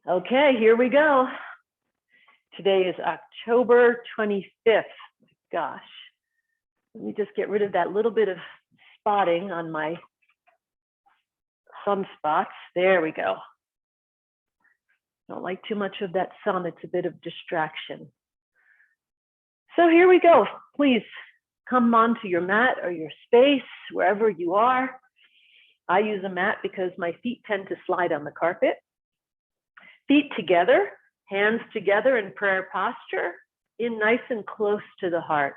Okay, here we go. Today is October 25th. Gosh, let me just get rid of that little bit of spotting on my sunspots. There we go. Don't like too much of that sun. It's a bit of distraction. So here we go. Please come onto your mat or your space, wherever you are. I use a mat because my feet tend to slide on the carpet. Feet together, hands together in prayer posture, in nice and close to the heart.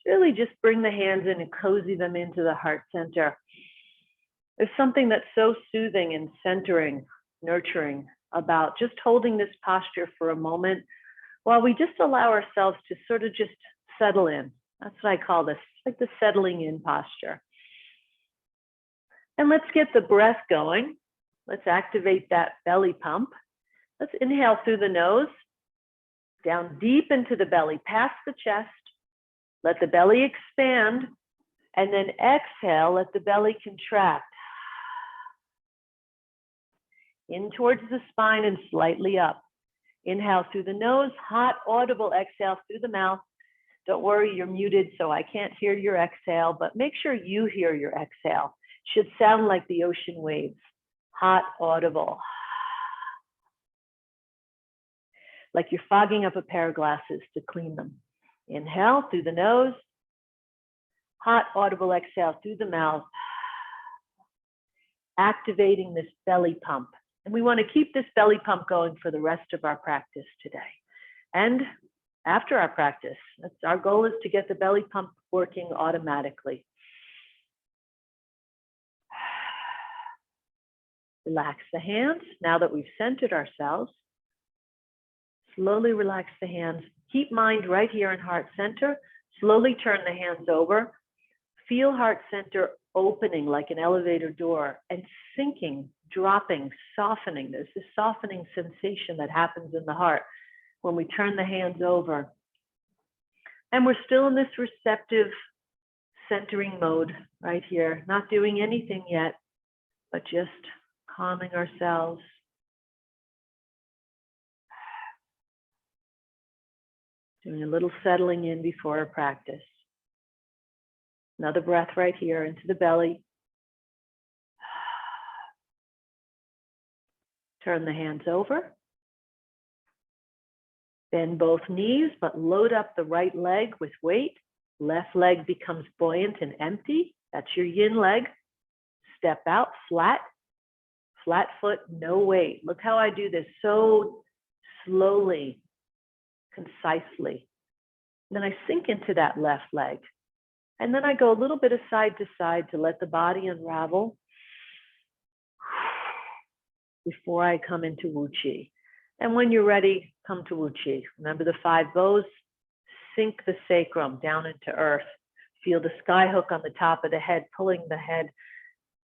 Really just bring the hands in and cozy them into the heart center. There's something that's so soothing and centering, nurturing about just holding this posture for a moment while we just allow ourselves to sort of just settle in. That's what I call this, like the settling in posture. And let's get the breath going. Let's activate that belly pump. Let's inhale through the nose, down deep into the belly, past the chest. Let the belly expand, and then exhale, let the belly contract. In towards the spine and slightly up. Inhale through the nose, hot, audible exhale through the mouth. Don't worry, you're muted, so I can't hear your exhale, but make sure you hear your exhale. Should sound like the ocean waves. Hot, audible. Like you're fogging up a pair of glasses to clean them. Inhale through the nose. Hot, audible exhale through the mouth. Activating this belly pump. And we want to keep this belly pump going for the rest of our practice today. And after our practice, our goal is to get the belly pump working automatically. Relax the hands. Now that we've centered ourselves, slowly relax the hands. Keep mind right here in heart center. Slowly turn the hands over. Feel heart center opening like an elevator door and sinking, dropping, softening. There's this softening sensation that happens in the heart when we turn the hands over. And we're still in this receptive centering mode right here, not doing anything yet, but just calming ourselves. Doing a little settling in before our practice. Another breath right here into the belly. Turn the hands over. Bend both knees, but load up the right leg with weight. Left leg becomes buoyant and empty. That's your yin leg. Step out flat. Flat foot, no weight. Look how I do this so slowly, concisely. And then I sink into that left leg. And then I go a little bit of side to side to let the body unravel before I come into Wu Qi. And when you're ready, come to Wu Qi. Remember the 5 bows? Sink the sacrum down into earth. Feel the sky hook on the top of the head, pulling the head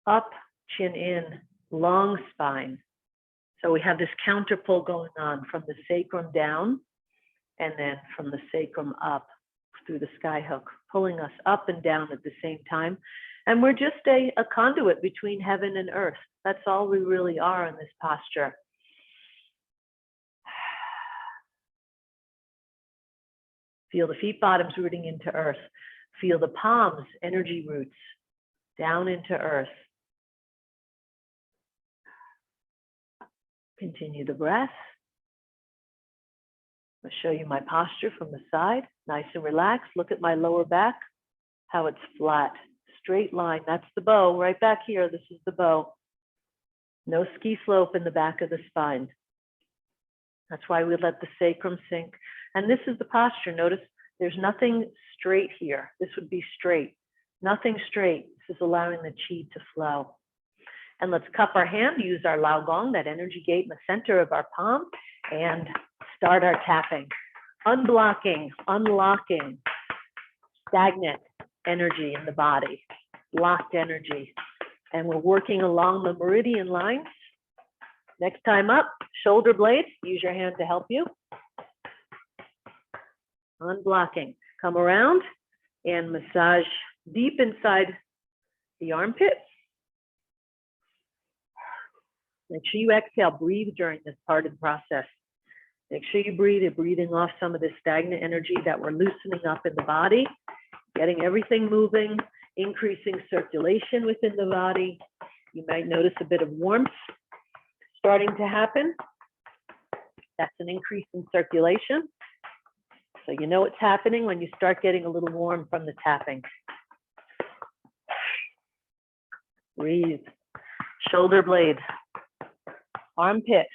up, chin in, long spine. So we have this counter pull going on from the sacrum down and then from the sacrum up through the sky hook, pulling us up and down at the same time. And we're just a conduit between heaven and earth. That's all we really are in this posture. Feel the feet bottoms rooting into earth. Feel the palms, energy roots, down into earth. Continue the breath. I'll show you my posture from the side. Nice and relaxed. Look at my lower back, how it's flat, straight line. That's the bow right back here. This is the bow. No ski slope in the back of the spine. That's why we let the sacrum sink. And this is the posture. Notice there's nothing straight here. This would be straight. Nothing straight. This is allowing the chi to flow. And let's cup our hand, use our Lao Gong, that energy gate in the center of our palm, and start our tapping. Unblocking, unlocking stagnant energy in the body, blocked energy. And we're working along the meridian lines. Next time up, shoulder blade, use your hand to help you. Unblocking, come around and massage deep inside the armpit. Make sure you exhale, breathe during this part of the process. Make sure you breathe. You're breathing off some of this stagnant energy that we're loosening up in the body, getting everything moving, increasing circulation within the body. You might notice a bit of warmth starting to happen. That's an increase in circulation. So you know what's happening when you start getting a little warm from the tapping. Breathe. Shoulder blade. Armpit.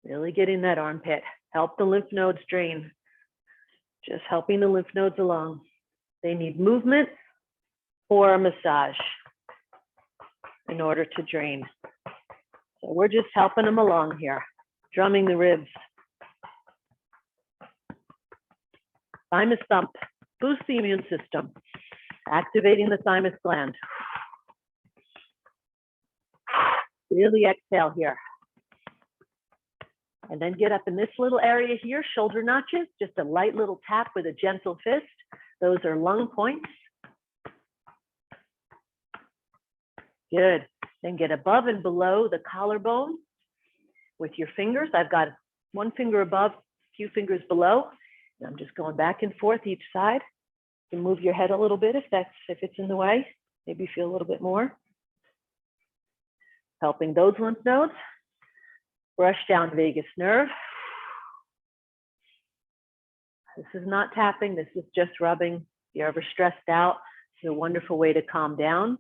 Really get in that armpit. Help the lymph nodes drain. Just helping the lymph nodes along. They need movement or a massage in order to drain. So we're just helping them along here, drumming the ribs. Thymus thump, boost the immune system, activating the thymus gland. Really exhale here. And then get up in this little area here, shoulder notches, just a light little tap with a gentle fist. Those are lung points. Good. Then get above and below the collarbone with your fingers. I've got one finger above, a few fingers below. And I'm just going back and forth each side. You can move your head a little bit if it's in the way. Maybe feel a little bit more. Helping those lymph nodes. Brush down vagus nerve. This is not tapping, this is just rubbing. If you're ever stressed out, it's a wonderful way to calm down.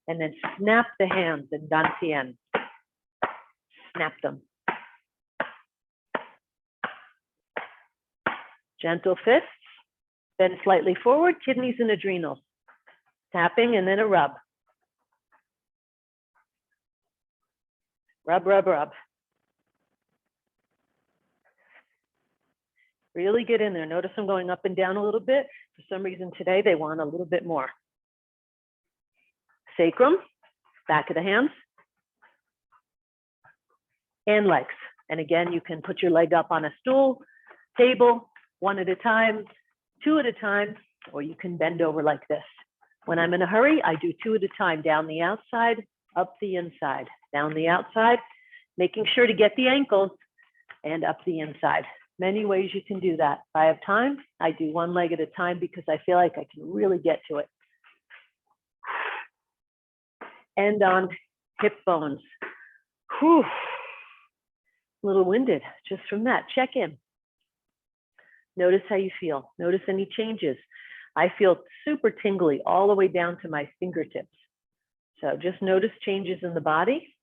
And then snap the hands in Dantian. Snap them. Gentle fists, bend slightly forward, kidneys and adrenals. Tapping and then a rub. Rub, rub, rub. Really get in there. Notice I'm going up and down a little bit. For some reason today, they want a little bit more. Sacrum, back of the hands, and legs. And again, you can put your leg up on a stool, table, one at a time, two at a time, or you can bend over like this. When I'm in a hurry, I do two at a time, down the outside, up the inside, down the outside, making sure to get the ankles and up the inside. Many ways you can do that. If I have time, I do one leg at a time because I feel like I can really get to it. End on hip bones. Whew. A little winded just from that. Check in. Notice how you feel. Notice any changes. I feel super tingly all the way down to my fingertips. So just notice changes in the body.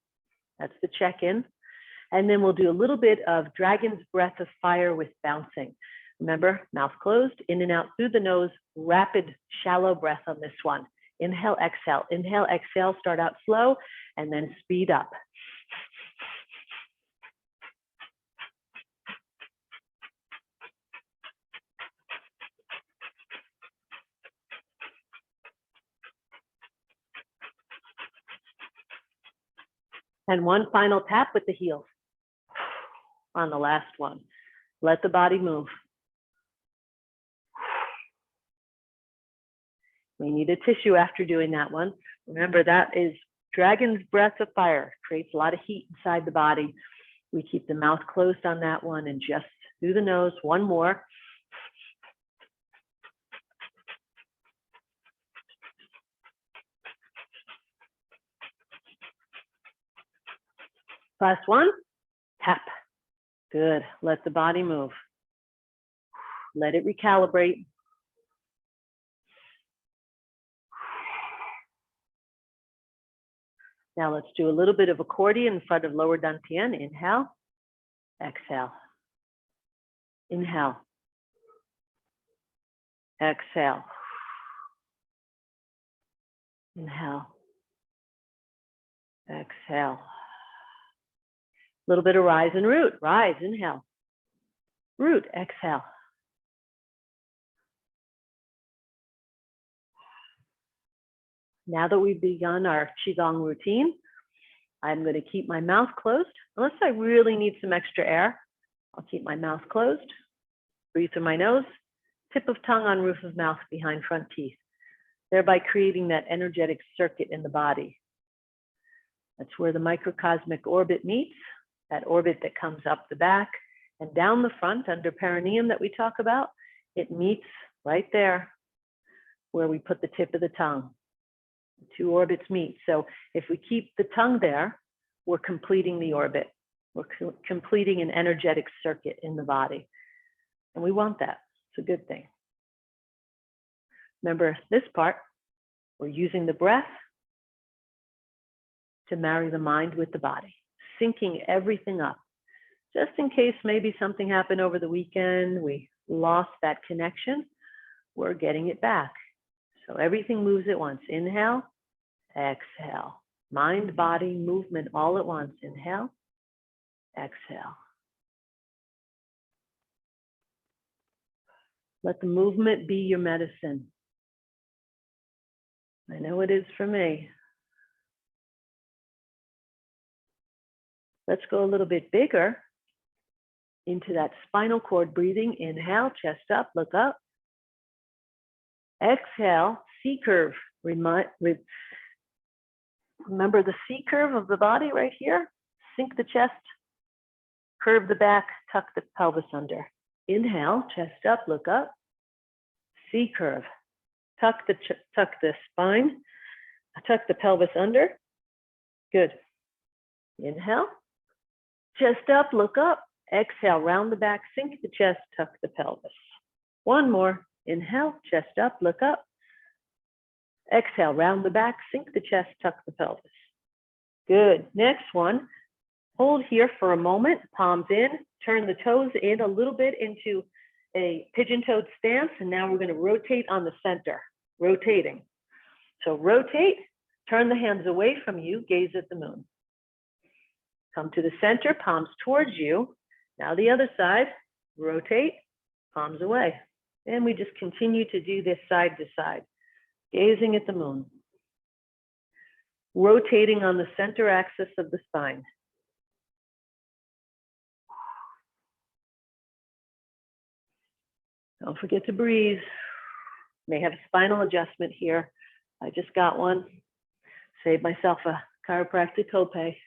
That's the check-in. And then we'll do a little bit of dragon's breath of fire with bouncing. Remember, mouth closed, in and out through the nose, rapid, shallow breath on this one. Inhale, exhale, inhale, exhale, start out slow, and then speed up. And one final tap with the heels on the last one. Let the body move. We need a tissue after doing that one. Remember, that is dragon's breath of fire. Creates a lot of heat inside the body. We keep the mouth closed on that one and just through the nose. One more. Last one, tap. Good, let the body move. Let it recalibrate. Now let's do a little bit of accordion in front of lower dantian. Inhale, exhale. Inhale, exhale. Inhale, exhale. A little bit of rise and root. Rise, inhale. Root, exhale. Now that we've begun our Qigong routine, I'm going to keep my mouth closed. Unless I really need some extra air, I'll keep my mouth closed. Breathe through my nose. Tip of tongue on roof of mouth behind front teeth, thereby creating that energetic circuit in the body. That's where the microcosmic orbit meets, that orbit that comes up the back and down the front under perineum that we talk about. It meets right there where we put the tip of the tongue. The two orbits meet. So if we keep the tongue there, we're completing the orbit. We're completing an energetic circuit in the body. And we want that. It's a good thing. Remember this part, we're using the breath to marry the mind with the body, syncing everything up. Just in case maybe something happened over the weekend, we lost that connection, we're getting it back. So everything moves at once. Inhale, exhale. Mind, body, movement all at once. Inhale, exhale. Let the movement be your medicine. I know it is for me. Let's go a little bit bigger into that spinal cord breathing. Inhale, chest up, look up. Exhale, C curve. Remember the C curve of the body right here? Sink the chest, curve the back, tuck the pelvis under. Inhale, chest up, look up. C curve. Tuck the spine, tuck the pelvis under. Good. Inhale, chest up, look up. Exhale, round the back, sink the chest, tuck the pelvis. One more. Inhale, chest up, look up. Exhale, round the back, sink the chest, tuck the pelvis. Good. Next one. Hold here for a moment, palms in, turn the toes in a little bit into a pigeon-toed stance, and now we're going to rotate on the center, rotating. So rotate, turn the hands away from you, gaze at the moon. Come to the center, palms towards you. Now the other side, rotate, palms away. And we just continue to do this side to side, gazing at the moon. Rotating on the center axis of the spine. Don't forget to breathe. May have a spinal adjustment here. I just got one. Saved myself a chiropractic copay.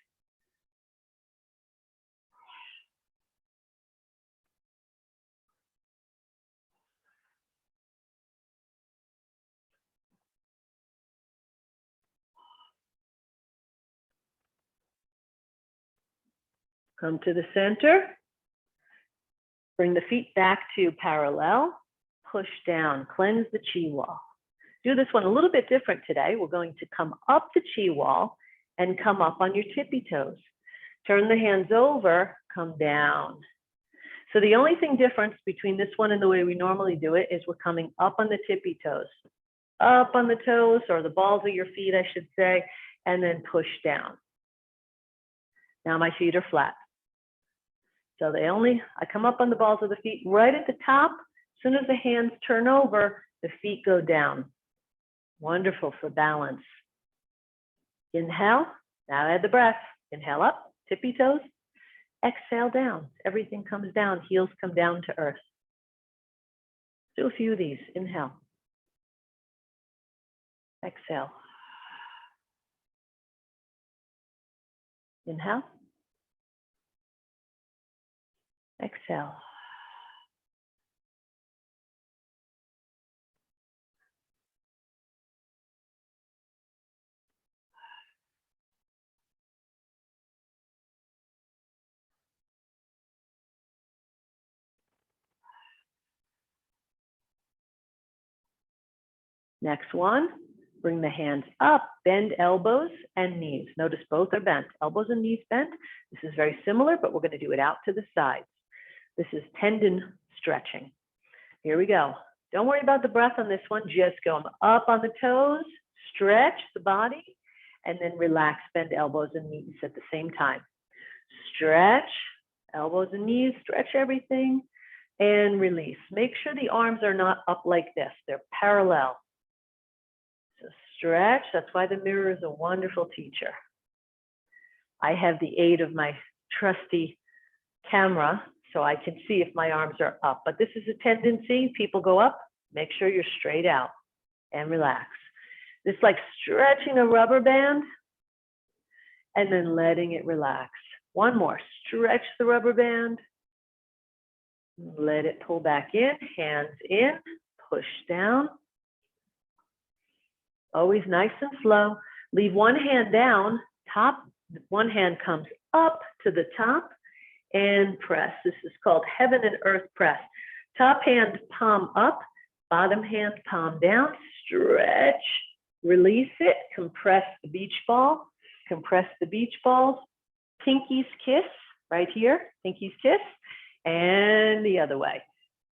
Come to the center. Bring the feet back to parallel. Push down, cleanse the chi wall. Do this one a little bit different today. We're going to come up the chi wall and come up on your tippy toes. Turn the hands over, come down. So the only thing difference between this one and the way we normally do it is we're coming up on the tippy toes. Up on the toes, or the balls of your feet, I should say, and then push down. Now my feet are flat. So I come up on the balls of the feet right at the top. As soon as the hands turn over, the feet go down. Wonderful for balance. Inhale, now add the breath. Inhale up, tippy toes. Exhale down, everything comes down, heels come down to earth. Do a few of these. Inhale. Exhale. Inhale. Exhale. Next one, bring the hands up, bend elbows and knees. Notice both are bent, elbows and knees bent. This is very similar, but we're going to do it out to the sides. This is tendon stretching. Here we go. Don't worry about the breath on this one. Just go up on the toes, stretch the body, and then relax, bend elbows and knees at the same time. Stretch, elbows and knees, stretch everything, and release. Make sure the arms are not up like this. They're parallel. So stretch. That's why the mirror is a wonderful teacher. I have the aid of my trusty camera, so I can see if my arms are up. But this is a tendency. People go up. Make sure you're straight out and relax. It's like stretching a rubber band. and then letting it relax. One more, stretch the rubber band. Let it pull back in, hands in, push down. Always nice and slow. Leave one hand down, top, one hand comes up to the top and press. This is called heaven and earth press. Top hand palm up, bottom hand palm down, stretch, release it, compress the beach ball, compress the beach balls, pinkies kiss, right here, pinkies kiss, and the other way.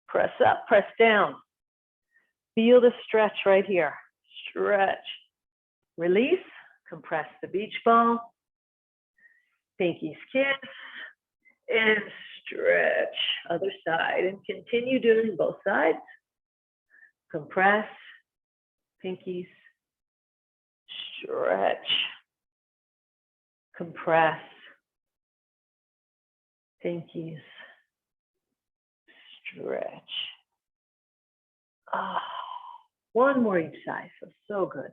Press up, press down. Feel the stretch right here. Stretch, release, compress the beach ball, pinkies kiss, and stretch. Other side, and continue doing both sides. Compress, pinkies, stretch, compress, pinkies, stretch. Ah, one more each side, feels so good.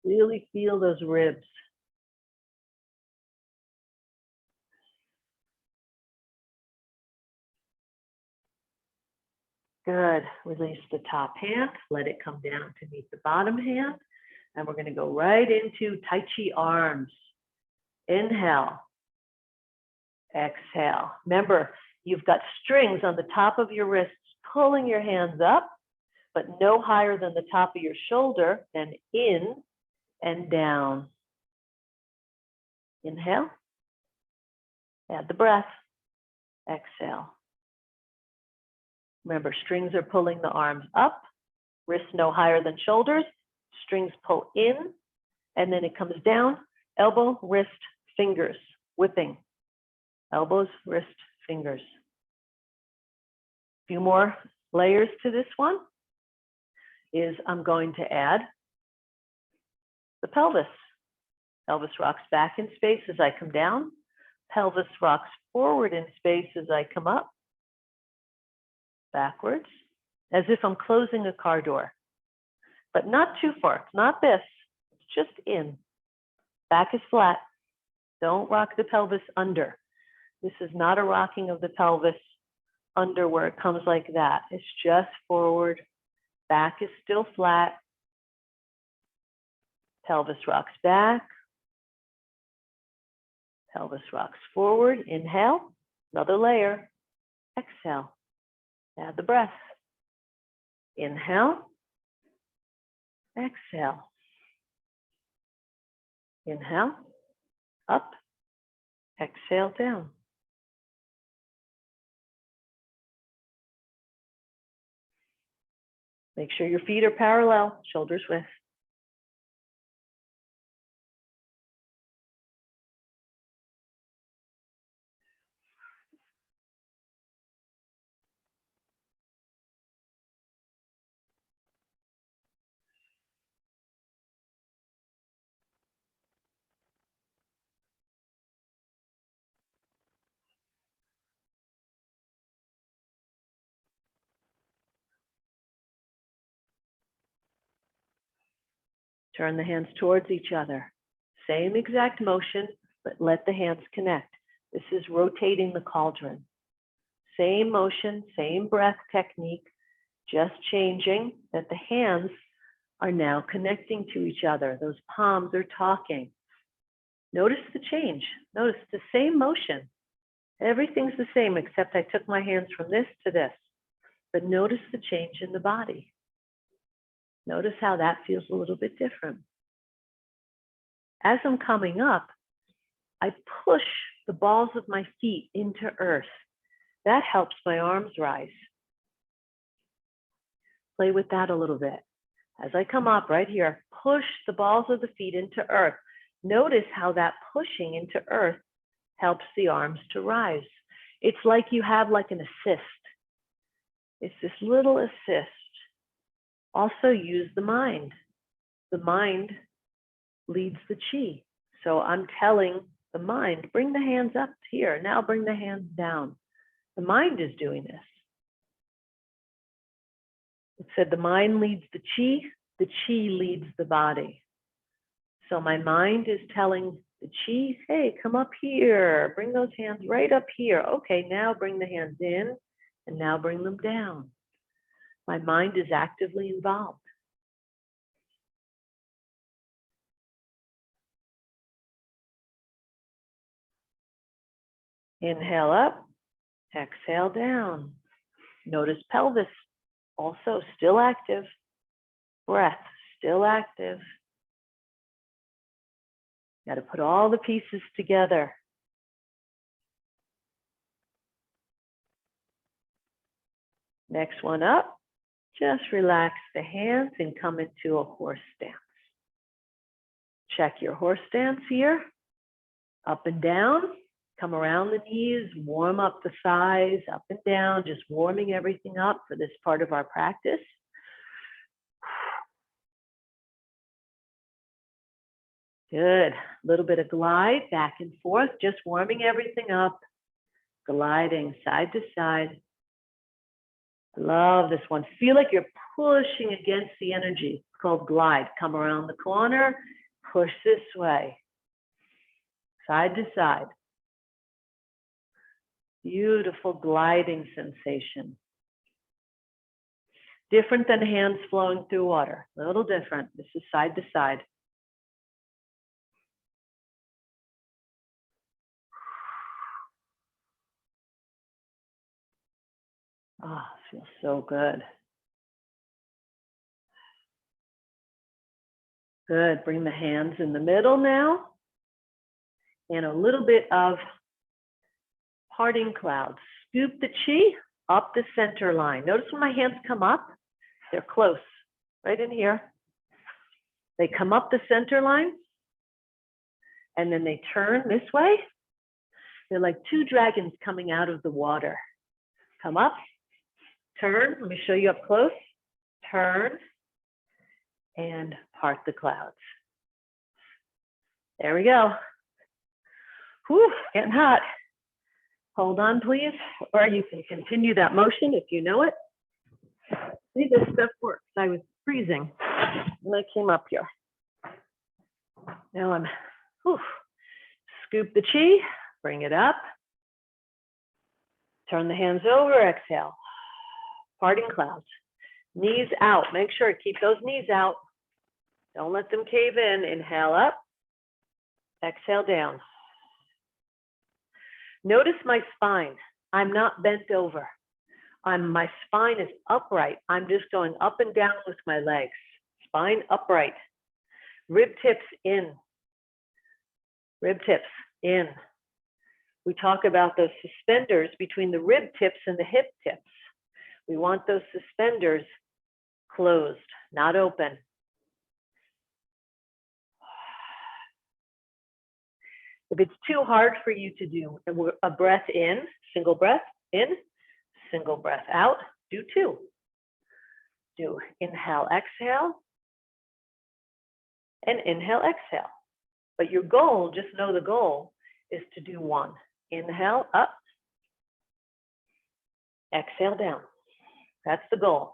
Really feel those ribs. Good. Release the top hand, let it come down to meet the bottom hand. And we're going to go right into Tai Chi arms. Inhale. Exhale. Remember, you've got strings on the top of your wrists pulling your hands up, but no higher than the top of your shoulder, and in and down. Inhale. Add the breath. Exhale. Remember, strings are pulling the arms up, wrists no higher than shoulders, strings pull in, and then it comes down, elbow, wrist, fingers, whipping. Elbows, wrist, fingers. A few more layers to this one is I'm going to add the pelvis. Pelvis rocks back in space as I come down. Pelvis rocks forward in space as I come up. Backwards, as if I'm closing a car door, but not too far. It's not this, it's just in. Back is flat. Don't rock the pelvis under. This is not a rocking of the pelvis under where it comes like that. It's just forward. Back is still flat. Pelvis rocks back. Pelvis rocks forward. Inhale, another layer. Exhale. Add the breath. Inhale. Exhale. Inhale. Up. Exhale down. Make sure your feet are parallel, shoulders width. Turn the hands towards each other. Same exact motion, but let the hands connect. This is rotating the cauldron. Same motion, same breath technique, just changing that the hands are now connecting to each other. Those palms are talking. Notice the change. Notice the same motion. Everything's the same except I took my hands from this to this. But notice the change in the body. Notice how that feels a little bit different. As I'm coming up, I push the balls of my feet into earth. That helps my arms rise. Play with that a little bit. As I come up right here, push the balls of the feet into earth. Notice how that pushing into earth helps the arms to rise. It's like you have like an assist. It's this little assist. Also use the mind. The mind leads the chi. So I'm telling the mind, bring the hands up here. Now bring the hands down. The mind is doing this. It said the mind leads the chi leads the body. So my mind is telling the chi, hey, come up here. Bring those hands right up here. Okay, now bring the hands in and now bring them down. My mind is actively involved. Inhale up, exhale down. Notice pelvis, also still active. Breath, still active. Got to put all the pieces together. Next one up, just relax the hands and come into a horse stance. Check your horse stance here. Up and down, come around the knees, warm up the thighs, up and down, just warming everything up for this part of our practice. Good. A little bit of glide back and forth, just warming everything up, gliding side to side. I love this one. Feel like you're pushing against the energy. It's called glide. Come around the corner, push this way, side to side. Beautiful gliding sensation. Different than hands flowing through water. A little different. This is side to side. Ah, oh, feels so good. Good. Bring the hands in the middle now. And a little bit of parting clouds. Scoop the chi up the center line. Notice when my hands come up, they're close, right in here. They come up the center line, and then they turn this way. They're like two dragons coming out of the water. Come up, turn. Let me show you up close. Turn, and part the clouds. There we go. Whew, getting hot. Hold on, please, or you can continue that motion if you know it. See, this stuff works. I was freezing when I came up here. Now I'm, whew. Scoop the chi, bring it up. Turn the hands over, exhale. Parting clouds. Knees out. Make sure to keep those knees out. Don't let them cave in. Inhale up. Exhale down. Notice my spine. I'm not bent over. My spine is upright. I'm just going up and down with my legs. Spine upright. Rib tips in. Rib tips in. We talk about those suspenders between the rib tips and the hip tips. We want those suspenders closed, not open. If it's too hard for you to do a breath in, single breath in, single breath out, do two. Do inhale, exhale, and inhale, exhale. But your goal, just know the goal, is to do one. Inhale, up, exhale, down. That's the goal.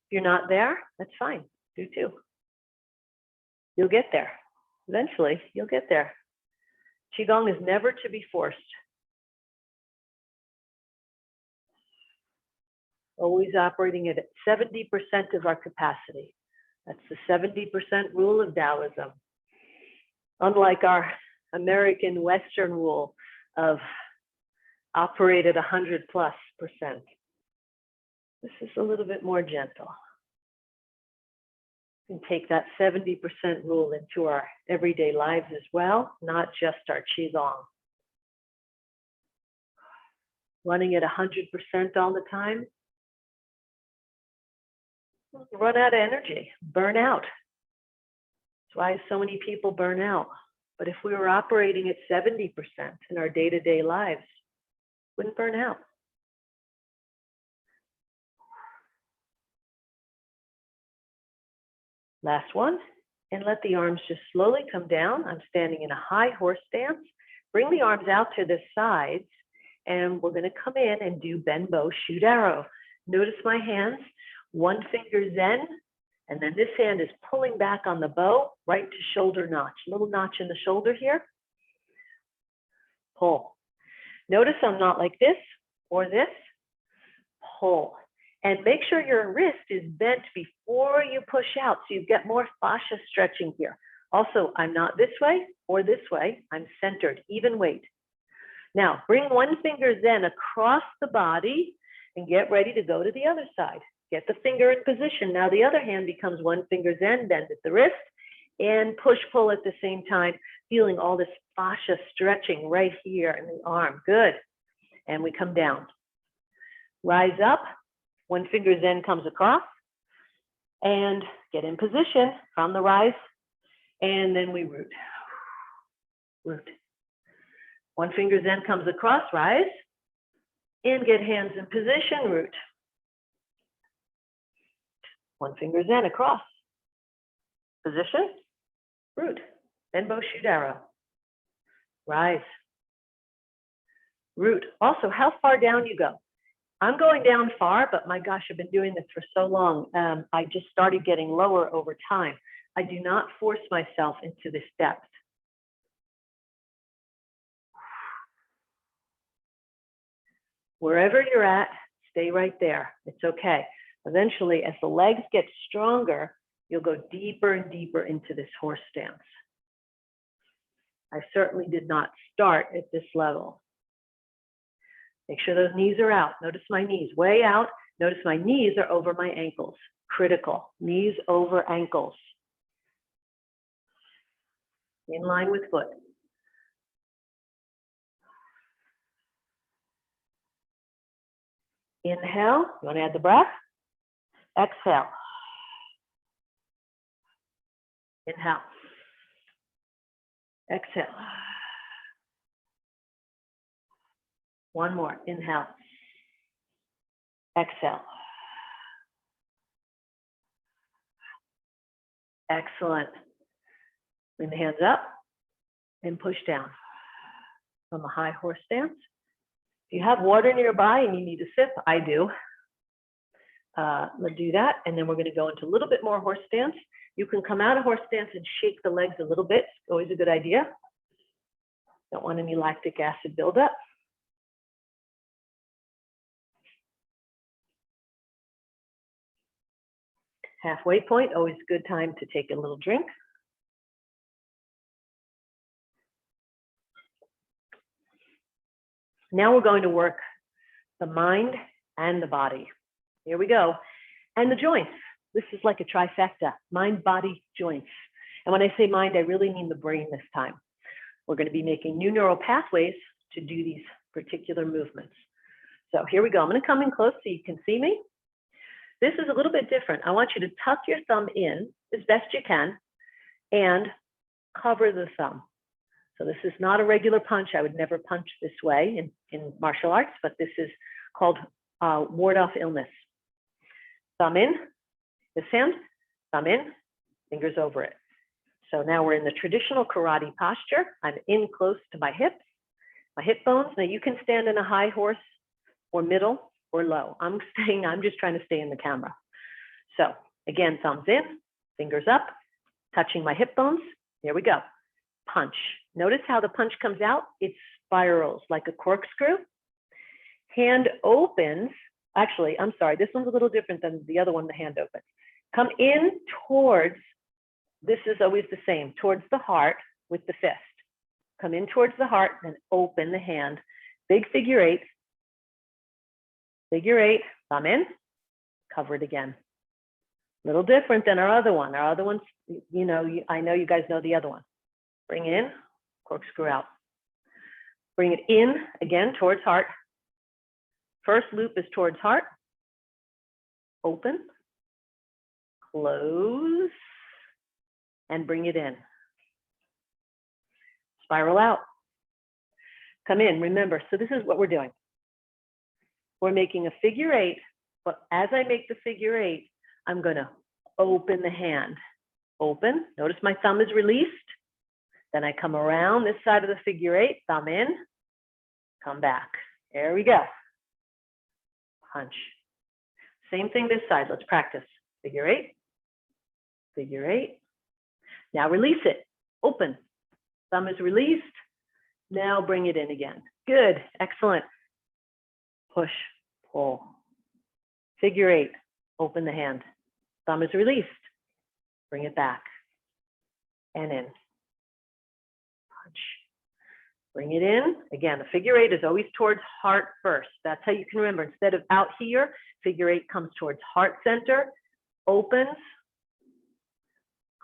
If you're not there, that's fine. Do two. You'll get there. Eventually, you'll get there. Qigong is never to be forced. Always operating at 70% of our capacity. That's the 70% rule of Taoism. Unlike our American Western rule of operate at 100+%. This is a little bit more gentle. And take that 70% rule into our everyday lives as well, not just our Qigong. Running at 100% all the time, run out of energy, burn out. That's why so many people burn out. But if we were operating at 70% in our day-to-day lives, wouldn't burn out. Last one, and let the arms just slowly come down. I'm standing in a high horse stance. Bring the arms out to the sides, and we're going to come in and do bend bow, shoot arrow. Notice my hands, one finger Zen, And then this hand is pulling back on the bow, right to shoulder notch. Little notch in the shoulder here. Pull. Notice I'm not like this or this. Pull. And make sure your wrist is bent before you push out so you get more fascia stretching here. Also, I'm not this way or this way. I'm centered, even weight. Now, bring one finger then across the body and get ready to go to the other side. Get the finger in position. Now the other hand becomes one finger zen, bend at the wrist, and push-pull at the same time, feeling all this fascia stretching right here in the arm. Good. And we come down. Rise up. One finger zen comes across. And get in position from the rise. And then we root. Root. One finger zen comes across, rise. And get hands in position, root. One finger zen across. Position, root. Then bow, shoot, arrow. Rise. Root. Also, how far down you go. I'm going down far, but my gosh, I've been doing this for so long. I just started getting lower over time. I do not force myself into this depth. Wherever you're at, stay right there. It's okay. Eventually, as the legs get stronger, you'll go deeper and deeper into this horse stance. I certainly did not start at this level. Make sure those knees are out. Notice my knees way out. Notice my knees are over my ankles. Critical. Knees over ankles. In line with foot. Inhale. You want to add the breath? Exhale. Inhale. Exhale. One more. Inhale. Exhale. Excellent. Bring the hands up and push down from a high horse stance. If you have water nearby and you need a sip, I do. Let's do that. And then we're going to go into a little bit more horse stance. You can come out of horse stance and shake the legs a little bit. It's always a good idea. Don't want any lactic acid buildup. Halfway point, always a good time to take a little drink. Now we're going to work the mind and the body. Here we go. And the joints. This is like a trifecta, mind, body, joints. And when I say mind, I really mean the brain this time. We're going to be making new neural pathways to do these particular movements. So here we go. I'm going to come in close so you can see me. This is a little bit different. I want you to tuck your thumb in as best you can and cover the thumb. So this is not a regular punch. I would never punch this way in martial arts, but this is called ward off illness. Thumb in, this hand, thumb in, fingers over it. So now we're in the traditional karate posture. I'm in close to my hips, my hip bones. Now you can stand in a high horse or middle or low. I'm just trying to stay in the camera. So again, thumbs in, fingers up, touching my hip bones. Here we go. Punch. Notice how the punch comes out. It spirals like a corkscrew. Hand opens. Actually, I'm sorry. This one's a little different than the other one, the hand opens. Come in towards, this is always the same, towards the heart with the fist. Come in towards the heart and open the hand. Big figure eight. Figure eight, thumb in, cover it again. Little different than our other one. Our other one's, you know, I know you guys know the other one. Bring in, corkscrew out. Bring it in again towards heart. First loop is towards heart. Open, close, and bring it in. Spiral out. Come in, remember, so this is what we're doing. We're making a figure eight, but as I make the figure eight, I'm gonna open the hand. Open, notice my thumb is released. Then I come around this side of the figure eight, thumb in, come back. There we go. Punch. Same thing this side, let's practice. Figure eight, figure 8. Now release it, open. Thumb is released. Now bring it in again. Good, excellent. Push, pull. Figure 8, open the hand. Thumb is released. Bring it back and in. Punch. Bring it in. Again, the figure 8 is always towards heart first. That's how you can remember. Instead of out here, figure 8 comes towards heart center, opens,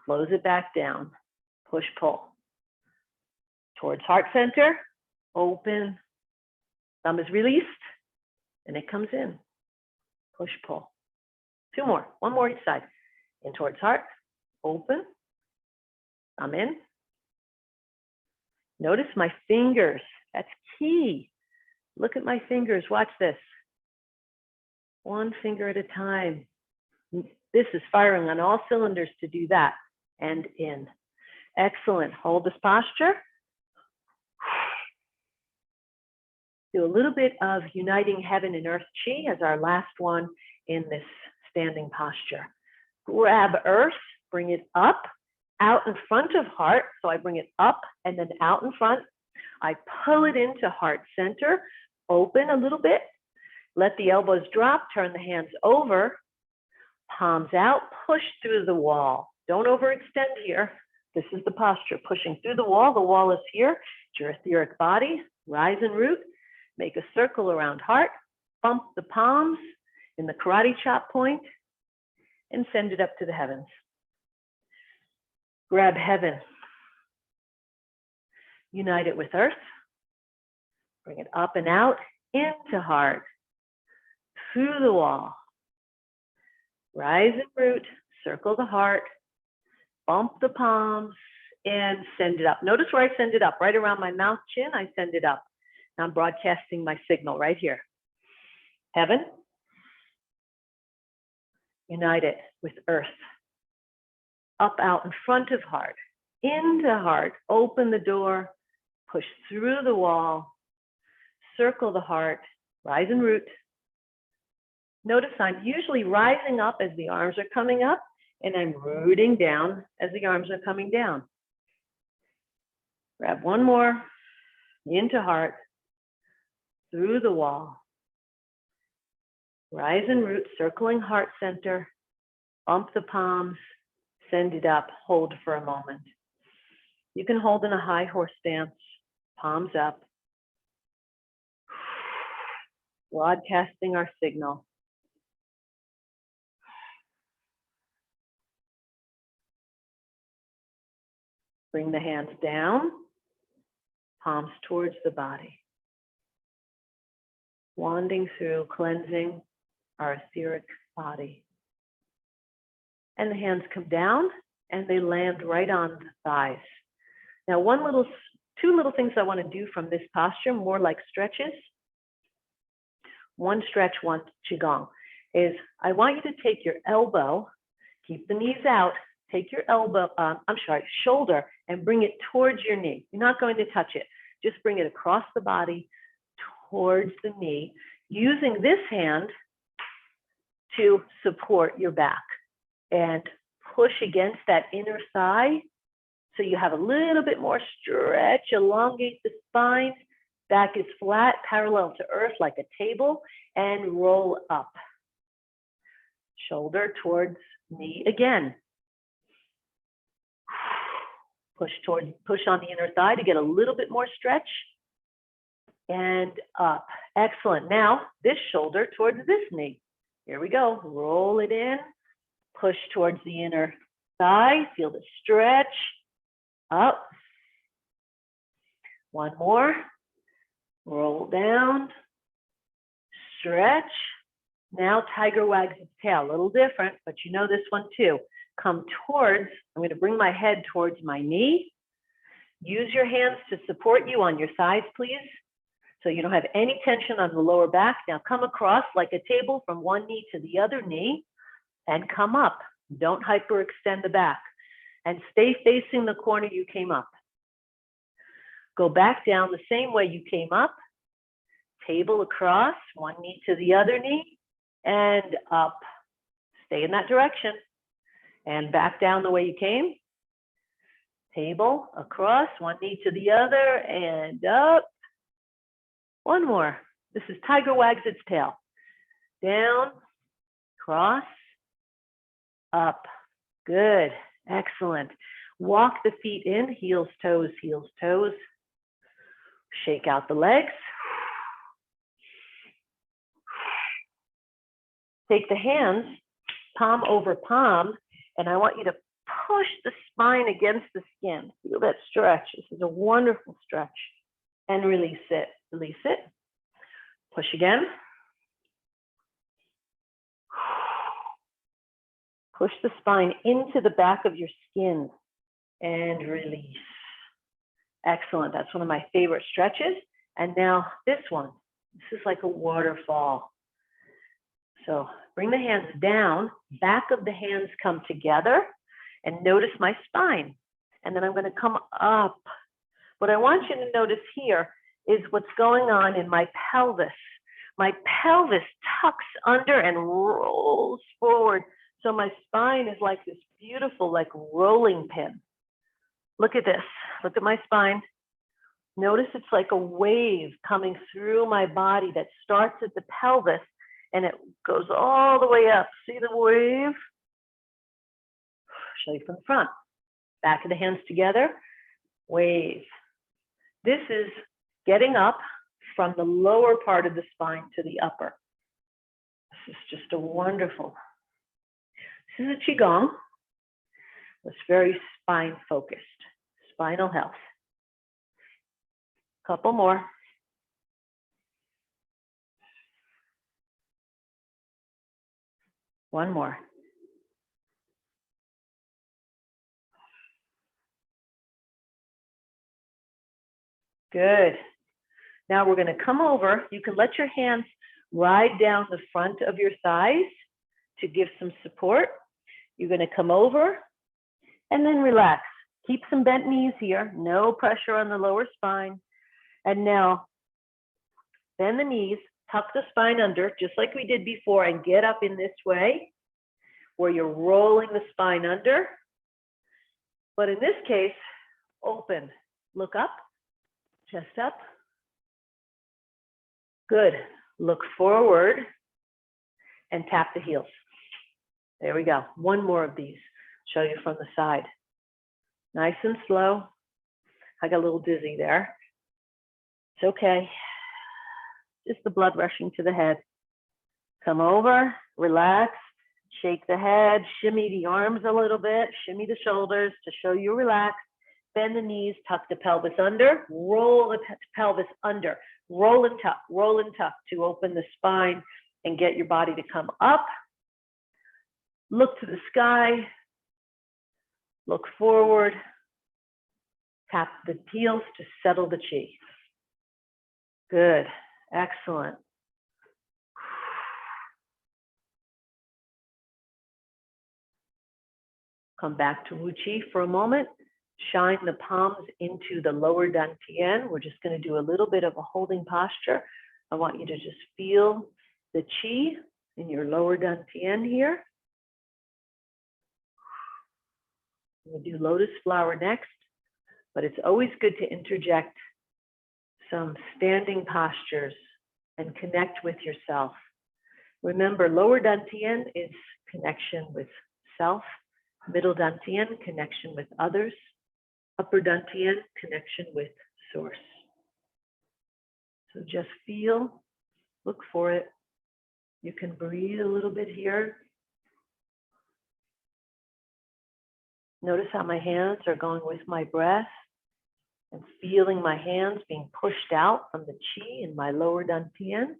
close it back down, push, pull. Towards heart center, open, thumb is released, and it comes in. Push, pull. 2 more, 1 more each side. In towards heart, open, thumb in. Notice my fingers, that's key. Look at my fingers, watch this. 1 finger at a time. This is firing on all cylinders to do that. And in. Excellent, hold this posture. Do a little bit of uniting heaven and earth chi as our last one in this standing posture. Grab earth, bring it up, out in front of heart. So I bring it up and then out in front. I pull it into heart center, open a little bit, let the elbows drop, turn the hands over, palms out, push through the wall. Don't overextend here. This is the posture, pushing through the wall. The wall is here. It's your etheric body, rise and root. Make a circle around heart, bump the palms in the karate chop point, and send it up to the heavens. Grab heaven. Unite it with earth. Bring it up and out into heart, through the wall. Rise and root, circle the heart, bump the palms, and send it up. Notice where I send it up, right around my mouth, chin, I send it up. I'm broadcasting my signal right here. Heaven, unite it with earth. Up, out in front of heart, into heart, open the door, push through the wall, circle the heart, rise and root. Notice I'm usually rising up as the arms are coming up, and I'm rooting down as the arms are coming down. Grab 1 more, into heart, through the wall. Rise and root, circling heart center, bump the palms, send it up, hold for a moment. You can hold in a high horse stance, palms up. Broadcasting our signal. Bring the hands down, palms towards the body. Wanding through, cleansing our etheric body. And the hands come down and they land right on the thighs. Now, 2 little things I want to do from this posture, more like stretches. 1 stretch, 1 Qigong, is I want you to take your elbow, keep the knees out, take your shoulder and bring it towards your knee. You're not going to touch it. Just bring it across the body towards the knee, using this hand to support your back and push against that inner thigh so you have a little bit more stretch, elongate the spine, back is flat, parallel to earth like a table, and roll up. Shoulder towards knee again. Push on the inner thigh to get a little bit more stretch. And up. Excellent. Now, this shoulder towards this knee. Here we go. Roll it in. Push towards the inner thigh. Feel the stretch. Up. 1 more. Roll down. Stretch. Now, tiger wags its tail. A little different, but you know this one too. Come towards, I'm going to bring my head towards my knee. Use your hands to support you on your thighs, please. So you don't have any tension on the lower back. Now come across like a table from 1 knee to the other knee and come up. Don't hyperextend the back and stay facing the corner you came up. Go back down the same way you came up. Table across, 1 knee to the other knee and up. Stay in that direction. And back down the way you came. Table, across, one knee to the other, and up. One more. This is tiger wags its tail. Down, cross, up. Good, excellent. Walk the feet in, heels, toes, heels, toes. Shake out the legs. Take the hands, palm over palm, and I want you to push the spine against the skin. Feel that stretch. This is a wonderful stretch. And release it, release it. Push again. Push the spine into the back of your skin and release. Excellent, that's one of my favorite stretches. And now this one, this is like a waterfall. So bring the hands down, back of the hands come together, and notice my spine. And then I'm going to come up. What I want you to notice here is what's going on in my pelvis. My pelvis tucks under and rolls forward. So my spine is like this beautiful, like rolling pin. Look at this. Look at my spine. Notice it's like a wave coming through my body that starts at the pelvis and it goes all the way up. See the wave? Show you from the front. Back of the hands together. Wave. This is getting up from the lower part of the spine to the upper. This is just a wonderful. This is a Qigong. It's very spine focused, spinal health. Couple more. One more. Good. Now we're going to come over. You can let your hands ride down the front of your thighs to give some support. You're going to come over and then relax. Keep some bent knees here. No pressure on the lower spine. And now bend the knees, tuck the spine under, just like we did before, and get up in this way where you're rolling the spine under. But in this case, open. Look up, chest up. Good. Look forward and tap the heels. There we go. One more of these. Show you from the side. Nice and slow. I got a little dizzy there. It's okay. Just the blood rushing to the head. Come over, relax, shake the head, shimmy the arms a little bit, shimmy the shoulders to show you relax. Bend the knees, tuck the pelvis under, roll the pelvis under, roll and tuck to open the spine and get your body to come up. Look to the sky, look forward, tap the heels to settle the chi. Good, excellent. Come back to Wu Chi for a moment. Shine the palms into the lower dantian. We're just going to do a little bit of a holding posture. I want you to just feel the chi in your lower dantian here. We'll do lotus flower next, but it's always good to interject some standing postures and connect with yourself. Remember, lower dantian is connection with self, middle dantian, connection with others, upper dantian, connection with source. So just feel, look for it. You can breathe a little bit here. Notice how my hands are going with my breath and feeling my hands being pushed out from the chi in my lower dantian.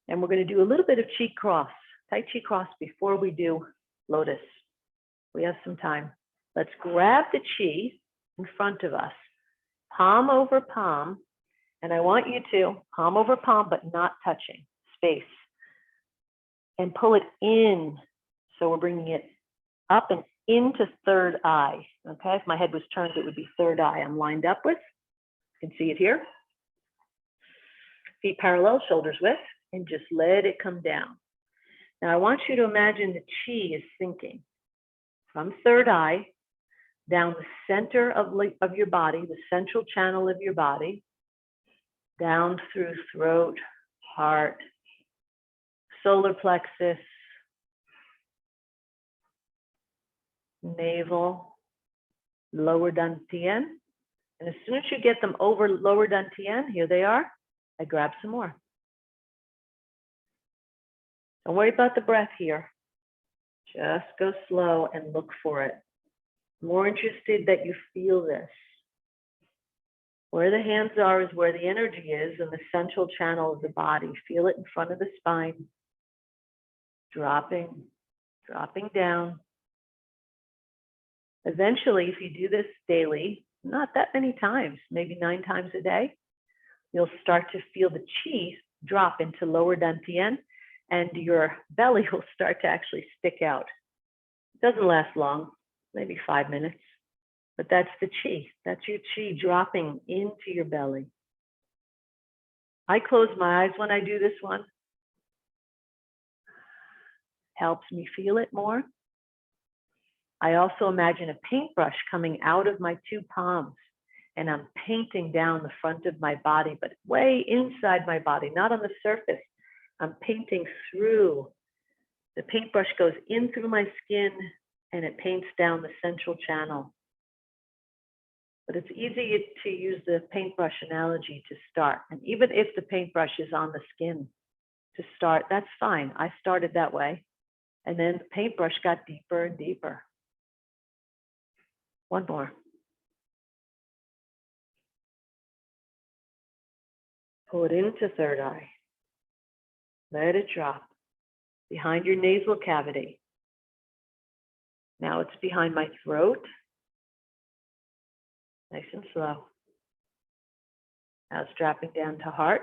And we're going to do a little bit of chi cross, Tai Chi cross before we do lotus. We have some time. Let's grab the chi in front of us, palm over palm, and I want you to palm over palm, but not touching, space, and pull it in. So we're bringing it up and into third eye. Okay, if my head was turned, it would be third eye I'm lined up with. You can see it here. Feet parallel, shoulders width, and just let it come down. Now I want you to imagine the chi is sinking. from third eye, down the center of your body, the central channel of your body, down through throat, heart, solar plexus, navel, lower dantian. And as soon as you get them over lower dantian, here they are, I grab some more. Don't worry about the breath here. Just go slow and look for it. More interested that you feel this. Where the hands are is where the energy is in the central channel of the body. Feel it in front of the spine. Dropping, dropping down. Eventually, if you do this daily, not that many times, maybe 9 times a day, you'll start to feel the chi drop into lower dantian, and your belly will start to actually stick out. It doesn't last long, maybe 5 minutes, but that's the chi. That's your chi dropping into your belly. I close my eyes when I do this one. Helps me feel it more. I also imagine a paintbrush coming out of my 2 palms, and I'm painting down the front of my body, but way inside my body, not on the surface. I'm painting through. The paintbrush goes in through my skin, and it paints down the central channel. But it's easy to use the paintbrush analogy to start. And even if the paintbrush is on the skin to start, that's fine. I started that way. And then the paintbrush got deeper and deeper. One more. Pull it into third eye. Let it drop behind your nasal cavity. Now it's behind my throat. Nice and slow. Now it's dropping down to heart,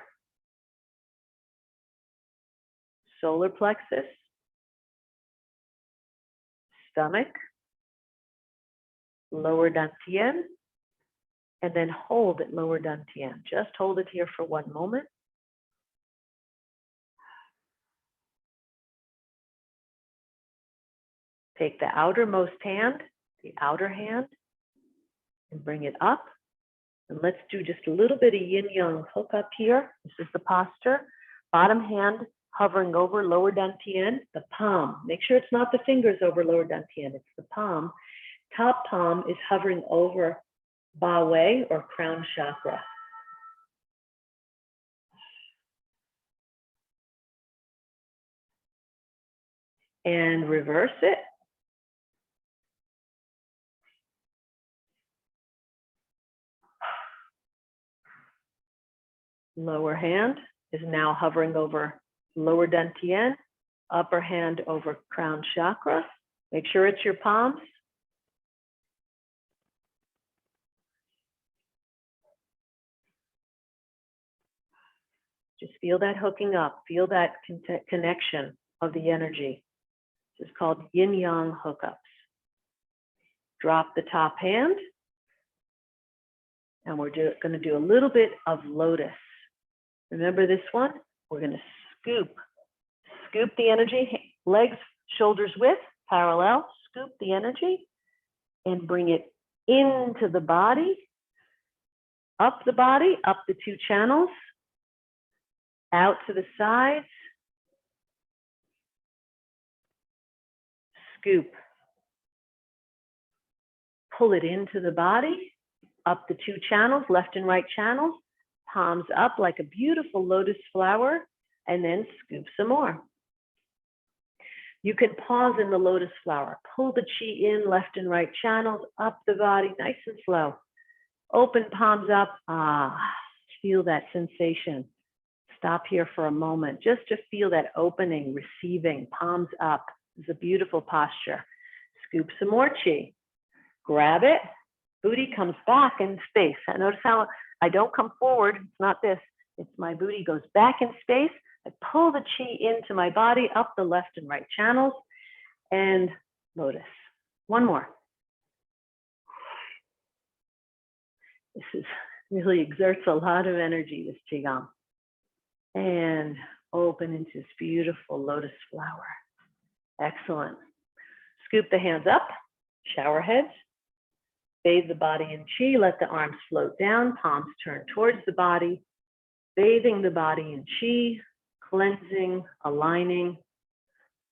solar plexus, stomach, lower dantian, and then hold at lower dantian. Just hold it here for 1 moment. Take the outermost hand, the outer hand, and bring it up. And let's do just a little bit of yin-yang hook up here. This is the posture. Bottom hand hovering over lower dantian, the palm. Make sure it's not the fingers over lower dantian, it's the palm. Top palm is hovering over Ba Wei or crown chakra. And reverse it. Lower hand is now hovering over lower dantian, upper hand over crown chakra. Make sure it's your palms. Just feel that hooking up, feel that connection of the energy. This is called yin-yang hookups. Drop the top hand, and we're going to do a little bit of lotus. Remember this one? We're going to scoop the energy, legs, shoulders width, parallel, scoop the energy, and bring it into the body, up the 2 channels, out to the sides, scoop. Pull it into the body, up the 2 channels, left and right channels, palms up like a beautiful lotus flower, and then scoop some more. You can pause in the lotus flower. Pull the chi in, left and right channels, up the body, nice and slow. Open palms up. Feel that sensation. Stop here for a moment, just to feel that opening, receiving, palms up. It's a beautiful posture. Scoop some more chi. Grab it. Booty comes back in space. I notice how I don't come forward. It's not this. It's my booty goes back in space. I pull the chi into my body, up the left and right channels, and lotus. One more. This really exerts a lot of energy, this Qigong. And open into this beautiful lotus flower. Excellent. Scoop the hands up. Shower heads. Bathe the body in Qi, let the arms float down, palms turn towards the body, bathing the body in Qi, cleansing, aligning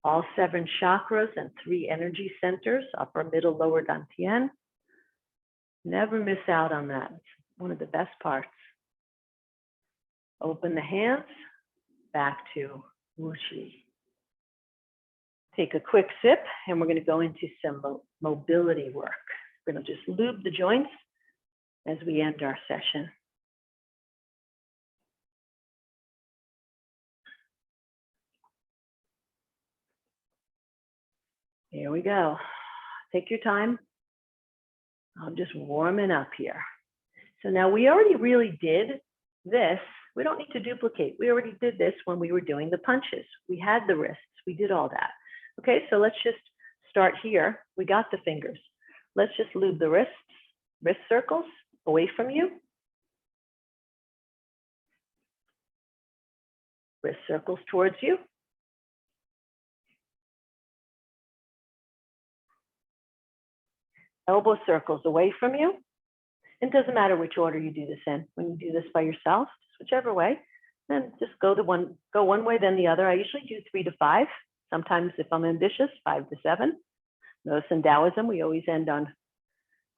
all 7 chakras and 3 energy centers, upper, middle, lower dantian. Never miss out on that. It's one of the best parts. Open the hands, back to Wuxi. Take a quick sip, and we're going to go into some mobility work. We're going to just lube the joints as we end our session. Here we go. Take your time. I'm just warming up here. So now we already really did this. We don't need to duplicate. We already did this when we were doing the punches. We had the wrists. We did all that. Okay, so let's just start here. We got the fingers. Let's just lube the wrists, wrist circles away from you. Wrist circles towards you. Elbow circles away from you. It doesn't matter which order you do this in. When you do this by yourself, just whichever way, then just go one way, then the other. I usually do 3 to 5. Sometimes if I'm ambitious, 5 to 7. Notice in Taoism, we always end on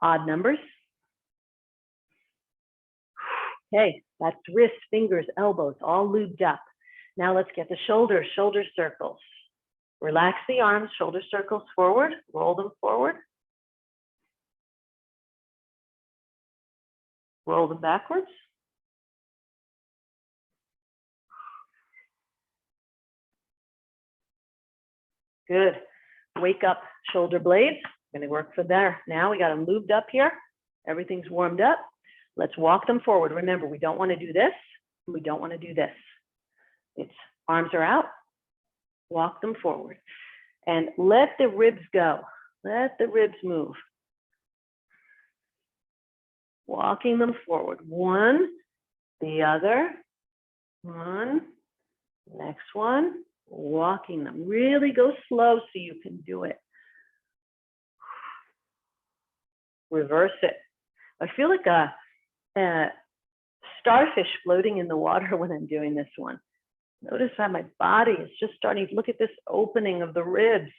odd numbers. Okay, that's wrists, fingers, elbows, all lubed up. Now let's get the shoulders, shoulder circles. Relax the arms, shoulder circles forward, roll them forward. Roll them backwards. Good. Wake up shoulder blades. Going to work for there. Now we got them lubed up here. Everything's warmed up. Let's walk them forward. Remember, we don't want to do this. We don't want to do this. It's arms are out. Walk them forward. And let the ribs go. Let the ribs move. Walking them forward. One, the other. One, next one. Walking them. Really go slow so you can do it. Reverse it. I feel like a starfish floating in the water when I'm doing this one. Notice how my body is just starting to look at this opening of the ribs.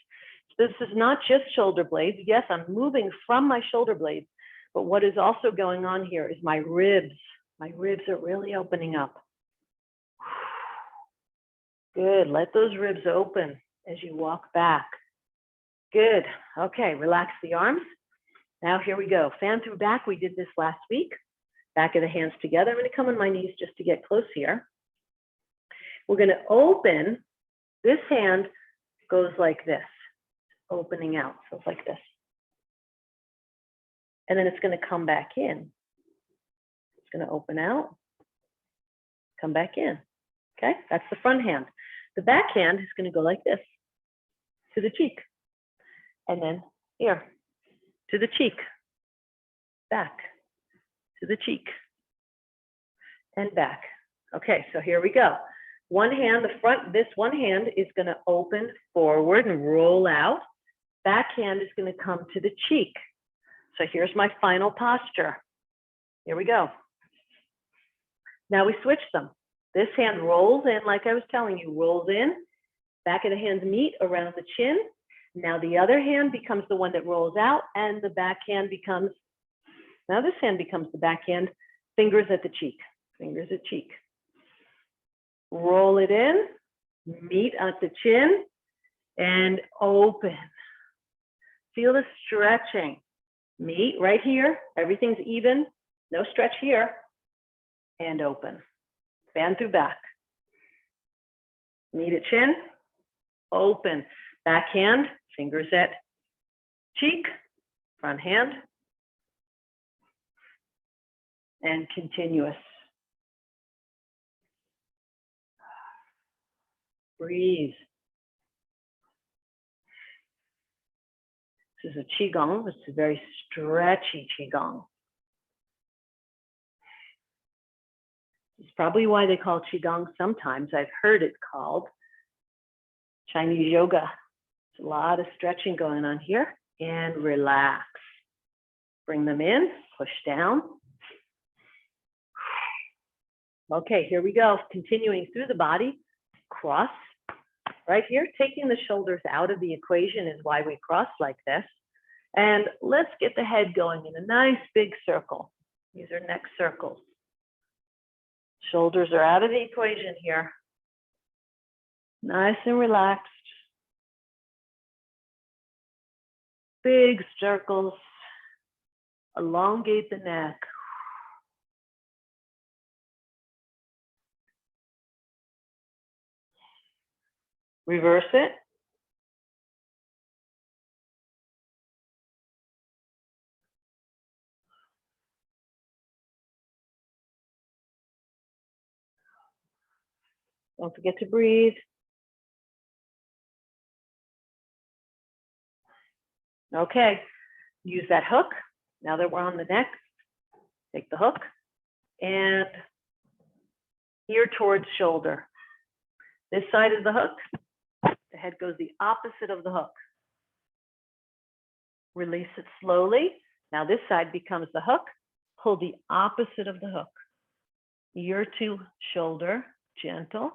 This is not just shoulder blades. Yes, I'm moving from my shoulder blades, but what is also going on here is my ribs. My ribs are really opening up. Good, let those ribs open as you walk back. Good, okay, relax the arms. Now here we go, fan through back. We did this last week. Back of the hands together. I'm gonna come on my knees just to get close here. We're gonna open, this hand goes like this, opening out, so it's like this. And then it's gonna come back in. It's gonna open out, come back in. Okay, that's the front hand. The back hand is gonna go like this, to the cheek. And then here, to the cheek, back, to the cheek, and back. Okay, so here we go. One hand, the front, this one hand is gonna open forward and roll out. Back hand is gonna come to the cheek. So here's my final posture. Here we go. Now we switch them. This hand rolls in, like I was telling you, rolls in. Back of the hands meet around the chin. Now the other hand becomes the one that rolls out, and the back hand becomes, now this hand becomes the back hand, fingers at the cheek, fingers at cheek. Roll it in, meet at the chin, and open. Feel the stretching. Meet right here, everything's even, no stretch here, and open. Fan through back. Meet at chin, open. Back hand, fingers at cheek, front hand, and continuous. Breathe. This is a Qigong. It's a very stretchy Qigong. It's probably why they call Qigong sometimes. I've heard it called Chinese yoga. There's a lot of stretching going on here. and relax. Bring them in, push down. Okay, here we go. Continuing through the body, cross. Right here, taking the shoulders out of the equation is why we cross like this. And let's get the head going in a nice big circle. These are neck circles. Shoulders are out of the equation here. Nice and relaxed. Big circles. Elongate the neck. Reverse it. Don't forget to breathe. Okay, use that hook. Now that we're on the neck, take the hook and ear towards shoulder. This side is the hook. The head goes the opposite of the hook. Release it slowly. Now this side becomes the hook. Pull the opposite of the hook. Ear to shoulder, gentle.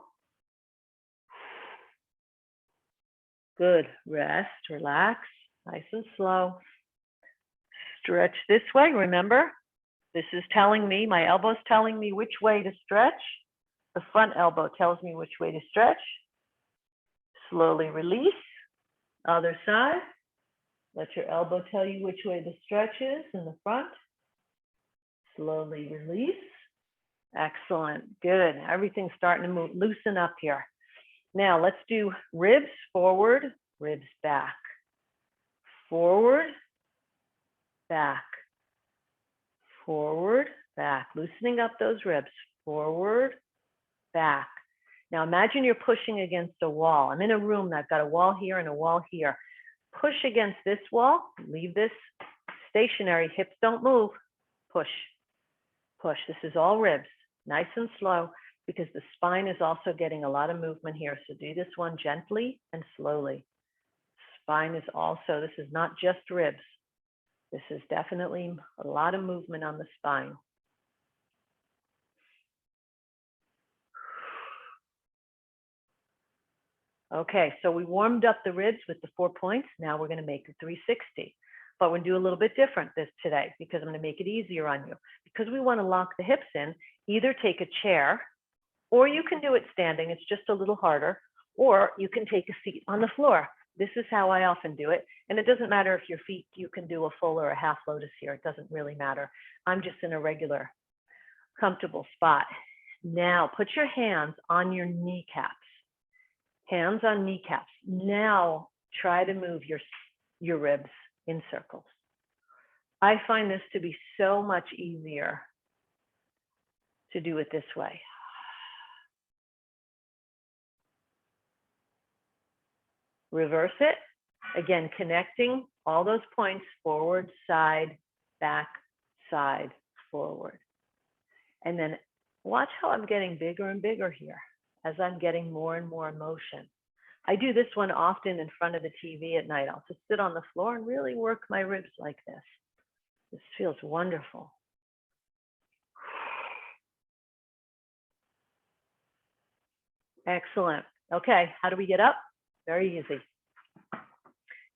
Good. Rest, relax, nice and slow. Stretch this way. Remember, this is telling me, my elbow's telling me which way to stretch. The front elbow tells me which way to stretch. Slowly release. Other side. Let your elbow tell you which way the stretch is in the front. Slowly release. Excellent. Good. Everything's starting to move, loosen up here. Now let's do ribs forward, ribs back. Forward, back. Forward, back. Loosening up those ribs. Forward, back. Now imagine you're pushing against a wall. I'm in a room that's got a wall here and a wall here. Push against this wall. Leave this stationary. Hips don't move. Push. Push. This is all ribs. Nice and slow, because the spine is also getting a lot of movement here. So do this one gently and slowly. Spine is also, this is not just ribs. This is definitely a lot of movement on the spine. Okay, so we warmed up the ribs with the 4 points. Now we're going to make the 360. But we're going to do a little bit different this today, because I'm going to make it easier on you. Because we want to lock the hips in, either take a chair, or you can do it standing. It's just a little harder. Or you can take a seat on the floor. This is how I often do it. And it doesn't matter if your feet, you can do a full or a half lotus here. It doesn't really matter. I'm just in a regular, comfortable spot. Now put your hands on your kneecaps. Hands on kneecaps. Now try to move your ribs in circles. I find this to be so much easier to do it this way. Reverse it. Again, connecting all those points, forward, side, back, side, forward. And then watch how I'm getting bigger and bigger here as I'm getting more and more motion. I do this one often in front of the TV at night. I'll just sit on the floor and really work my ribs like this. This feels wonderful. Excellent. Okay, how do we get up? Very easy.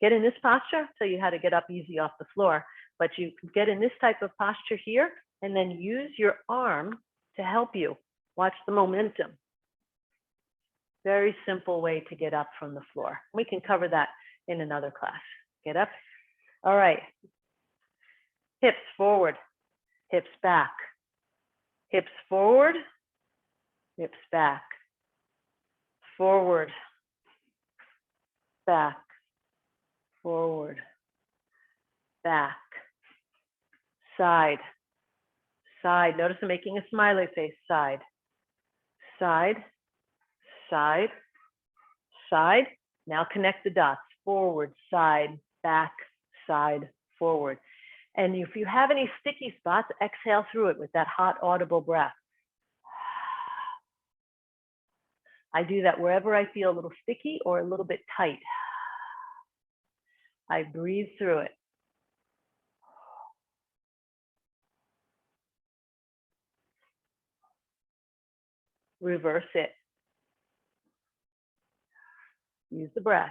Get in this posture. I'll tell you how to get up easy off the floor, but you get in this type of posture here and then use your arm to help you. Watch the momentum. Very simple way to get up from the floor. We can cover that in another class. Get up. All right. Hips forward, hips back. Hips forward, hips back. Forward, back, forward, back, side, side. Notice I'm making a smiley face. Side, side, side, side. Now connect the dots. Forward, side, back, side, forward. And if you have any sticky spots, exhale through it with that hot, audible breath. I do that wherever I feel a little sticky or a little bit tight. I breathe through it. Reverse it. Use the breath.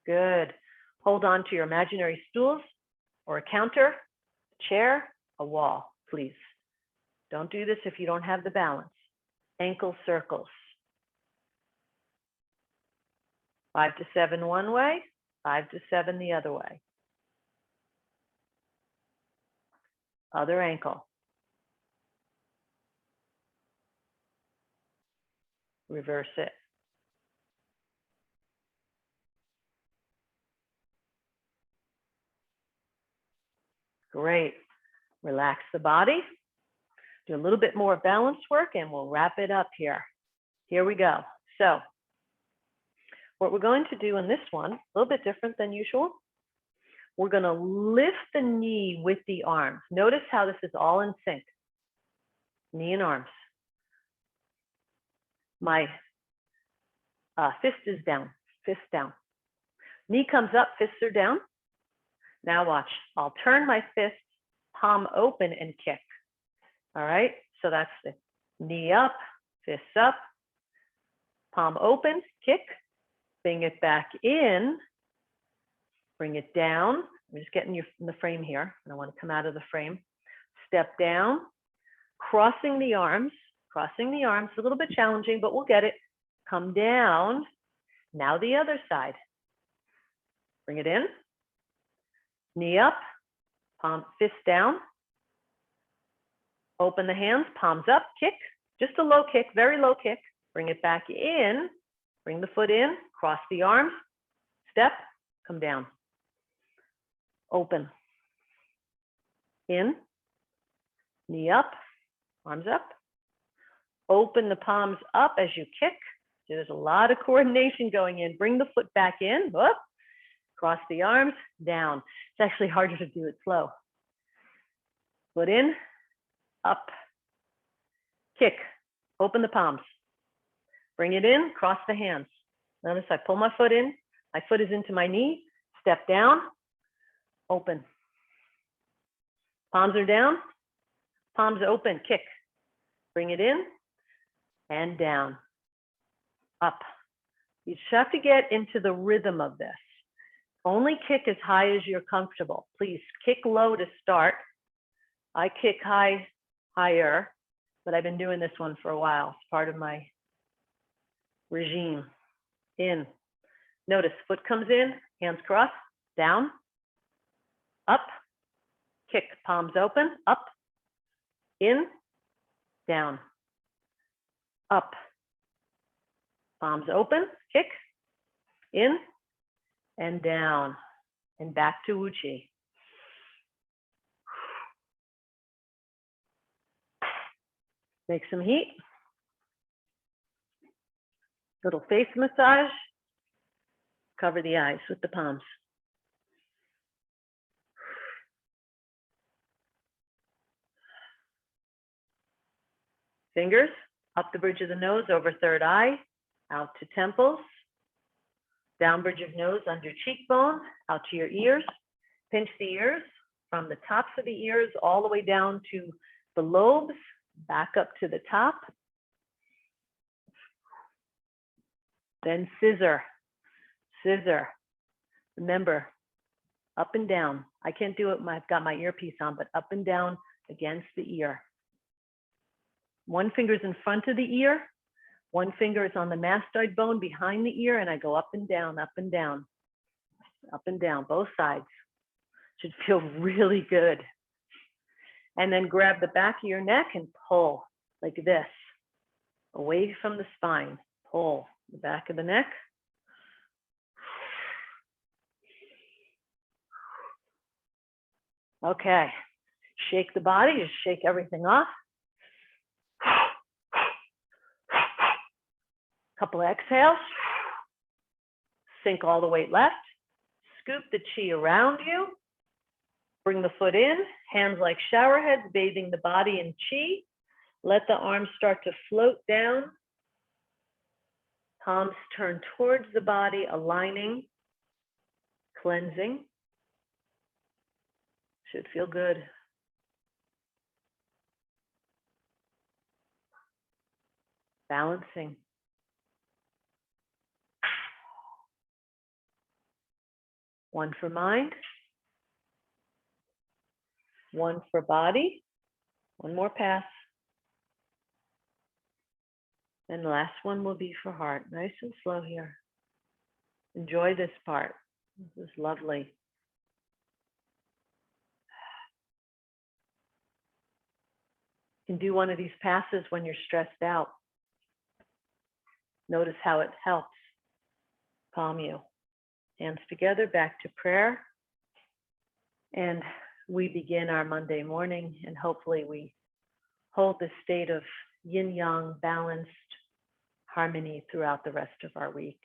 Good. Hold on to your imaginary stools or a counter, a chair, a wall, please. Don't do this if you don't have the balance. Ankle circles. 5 to 7 one way, 5 to 7 the other way. Other ankle. Reverse it. Great. Relax the body. Do a little bit more balance work and we'll wrap it up here. Here we go. So what we're going to do in this one, a little bit different than usual. We're going to lift the knee with the arms. Notice how this is all in sync. Knee and arms. My fist is down, fist down. Knee comes up, fists are down. Now watch, I'll turn my fist, palm open and kick. All right, so that's the knee up, fists up, palm open, kick, bring it back in, bring it down. I'm just getting you in the frame here. I don't want to come out of the frame. Step down, crossing the arms, a little bit challenging, but we'll get it. Come down, now the other side. Bring it in, knee up, palm, fist down. Open the hands, palms up, kick, just a low kick, very low kick. Bring it back in, bring the foot in, cross the arms, step, come down. Open. In, knee up, arms up. Open the palms up as you kick. So there's a lot of coordination going in. Bring the foot back in, whoop. Cross the arms, down. It's actually harder to do it slow. Foot in, up, kick, open the palms. Bring it in, cross the hands. Notice I pull my foot in, my foot is into my knee, step down, open. Palms are down, palms open, kick. Bring it in and down, up. You just have to get into the rhythm of this. Only kick as high as you're comfortable. Please kick low to start. I kick high, higher, but I've been doing this one for a while. It's part of my regime. In. Notice foot comes in, hands cross, down, up, kick, palms open, up, in, down, up, palms open, kick, in, and down, and back to Uchi. Make some heat. Little face massage. Cover the eyes with the palms. Fingers up the bridge of the nose, over third eye, out to temples. Down bridge of nose, under cheekbone, out to your ears. Pinch the ears from the tops of the ears all the way down to the lobes, back up to the top. Then scissor, scissor. Remember, up and down. I can't do it, I've got my earpiece on, but up and down against the ear. One finger's in front of the ear. One finger is on the mastoid bone behind the ear, and I go up and down, up and down, both sides. Should feel really good. And then grab the back of your neck and pull like this, away from the spine. Pull the back of the neck. Okay, shake the body, just shake everything off. Couple of exhales. Sink all the weight left. Scoop the chi around you. Bring the foot in, hands like shower heads, bathing the body in chi. Let the arms start to float down. Palms turn towards the body, aligning, cleansing. Should feel good. Balancing. One for mind. One for body. One more pass. And the last one will be for heart. Nice and slow here. Enjoy this part. This is lovely. You can do one of these passes when you're stressed out. Notice how it helps calm you. Hands together, back to prayer. And we begin our Monday morning, and hopefully we hold this state of yin-yang, balanced harmony throughout the rest of our week.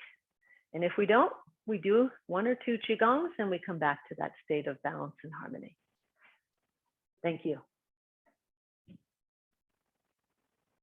And if we don't, we do 1 or 2 Qigongs and we come back to that state of balance and harmony. Thank you.